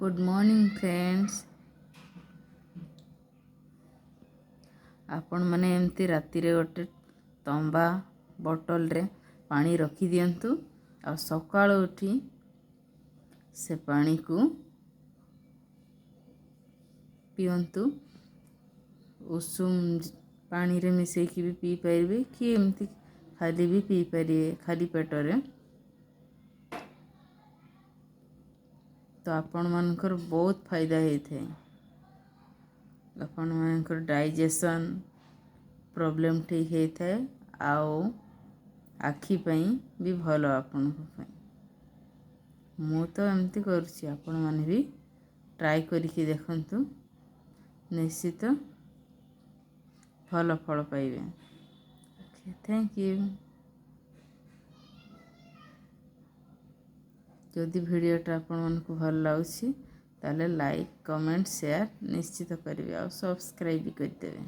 Good morning friends. आपण माने एमती राति रे गोटे तंबा बोतल रे पानी रखी दियंतु आ सकाळ उठी से पानी को पियंतु। उषुम पानी रे मिसई की भी पी पारिबे कि एमती खाली भी पी पारिबे खाली पेट रे। तो आपण मानकर बहुत फायदा होता है। आपण मानकर डाइजेशन प्रॉब्लम ठीक होता है आओ आखि पई भी भलो आपण को। मु तो एमती करूची, आपण माने भी ट्राई करके देखंतु, निश्चित भल फल पाइबे। Thank you. जदि भिडियोटा आपण को भल लाଗୁଛି ताले लाइक कमेंट शेयर निश्चित करेंगे और सब्सक्राइब भी कर देवे।